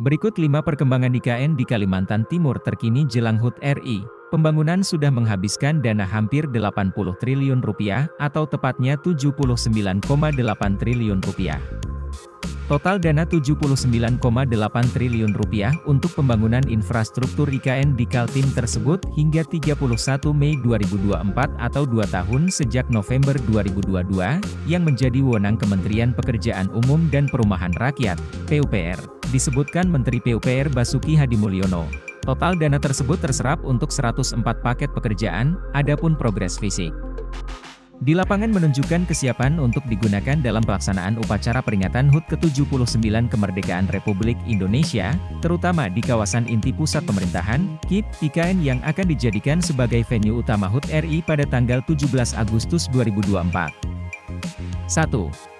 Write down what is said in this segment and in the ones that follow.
Berikut 5 perkembangan IKN di Kalimantan Timur terkini jelang HUT RI. Pembangunan sudah menghabiskan dana hampir 80 triliun rupiah, atau tepatnya 79,8 triliun rupiah. Total dana 79,8 triliun rupiah untuk pembangunan infrastruktur IKN di Kaltim tersebut hingga 31 Mei 2024 atau 2 tahun sejak November 2022, yang menjadi wewenang Kementerian Pekerjaan Umum dan Perumahan Rakyat, PUPR, disebutkan Menteri PUPR Basuki Hadimulyono. Total dana tersebut terserap untuk 104 paket pekerjaan, adapun progres fisik di lapangan menunjukkan kesiapan untuk digunakan dalam pelaksanaan upacara peringatan HUT ke-79 Kemerdekaan Republik Indonesia, terutama di kawasan inti pusat pemerintahan, KIP, IKN yang akan dijadikan sebagai venue utama HUT RI pada tanggal 17 Agustus 2024. 1.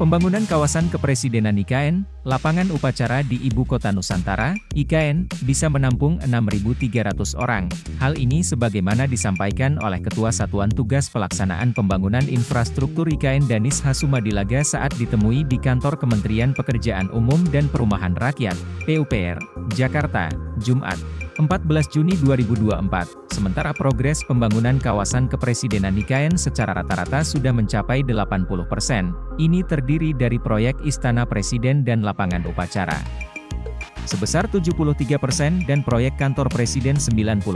Pembangunan kawasan kepresidenan IKN, lapangan upacara di Ibu Kota Nusantara, IKN, bisa menampung 6.300 orang. Hal ini sebagaimana disampaikan oleh Ketua Satuan Tugas Pelaksanaan Pembangunan Infrastruktur IKN Danis Hasumadilaga saat ditemui di kantor Kementerian Pekerjaan Umum dan Perumahan Rakyat, PUPR, Jakarta, Jumat, 14 Juni 2024. Sementara progres pembangunan kawasan kepresidenan IKN secara rata-rata sudah mencapai 80%. Ini terdiri dari proyek Istana Presiden dan lapangan upacara sebesar 73% dan proyek kantor presiden 90%.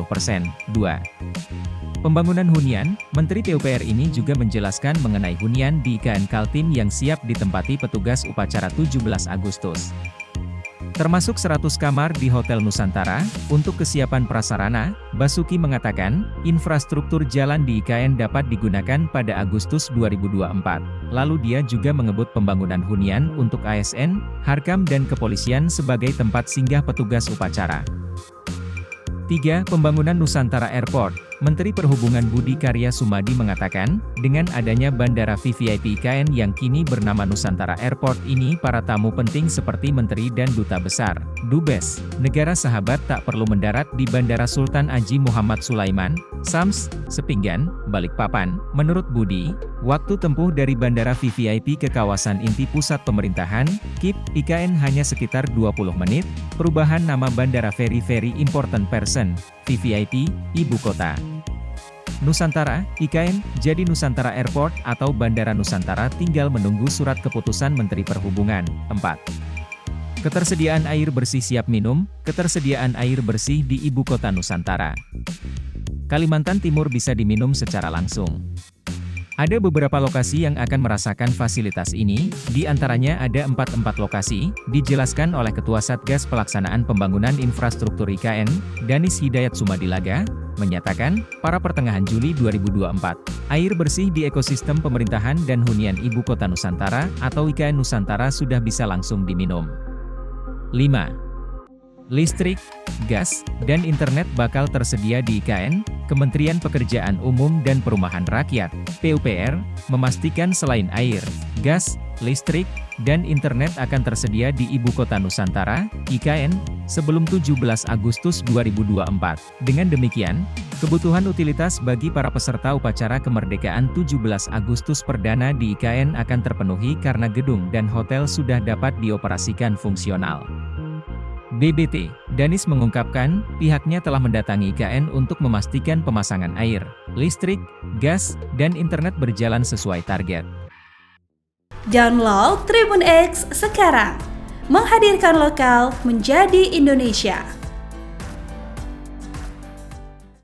2. Pembangunan hunian, Menteri PUPR ini juga menjelaskan mengenai hunian di IKN Kaltim yang siap ditempati petugas upacara 17 Agustus. Termasuk 100 kamar di Hotel Nusantara. Untuk kesiapan prasarana, Basuki mengatakan, infrastruktur jalan di IKN dapat digunakan pada Agustus 2024. Lalu dia juga mengebut pembangunan hunian untuk ASN, Harkam dan Kepolisian sebagai tempat singgah petugas upacara. 3. Pembangunan Nusantara Airport. Menteri Perhubungan Budi Karya Sumadi mengatakan, dengan adanya Bandara VVIP IKN yang kini bernama Nusantara Airport ini, para tamu penting seperti menteri dan duta besar, dubes, negara sahabat tak perlu mendarat di Bandara Sultan Haji Muhammad Sulaiman, SAMS, Sepinggan, Balikpapan. Menurut Budi, waktu tempuh dari Bandara VVIP ke kawasan inti pusat pemerintahan, KIP, IKN hanya sekitar 20 menit. Perubahan nama Bandara Very Important Person, VVIP, Ibu Kota Nusantara, IKN, jadi Nusantara Airport atau Bandara Nusantara tinggal menunggu surat keputusan Menteri Perhubungan. 4. Ketersediaan air bersih siap minum. Ketersediaan air bersih di Ibu Kota Nusantara Kalimantan Timur bisa diminum secara langsung. Ada beberapa lokasi yang akan merasakan fasilitas ini, di antaranya ada 44 lokasi, dijelaskan oleh Ketua Satgas Pelaksanaan Pembangunan Infrastruktur IKN, Danis Hidayat Sumadilaga, menyatakan, pada pertengahan Juli 2024, air bersih di ekosistem pemerintahan dan hunian Ibu Kota Nusantara, atau IKN Nusantara sudah bisa langsung diminum. 5. Listrik, gas, dan internet bakal tersedia di IKN. Kementerian Pekerjaan Umum dan Perumahan Rakyat, PUPR, memastikan selain air, gas, listrik, dan internet akan tersedia di Ibu Kota Nusantara, IKN, sebelum 17 Agustus 2024. Dengan demikian, kebutuhan utilitas bagi para peserta upacara kemerdekaan 17 Agustus perdana di IKN akan terpenuhi karena gedung dan hotel sudah dapat dioperasikan fungsional. BBT, Danis mengungkapkan, pihaknya telah mendatangi IKN untuk memastikan pemasangan air, listrik, gas, dan internet berjalan sesuai target. Download Tribun X sekarang, menghadirkan lokal menjadi Indonesia.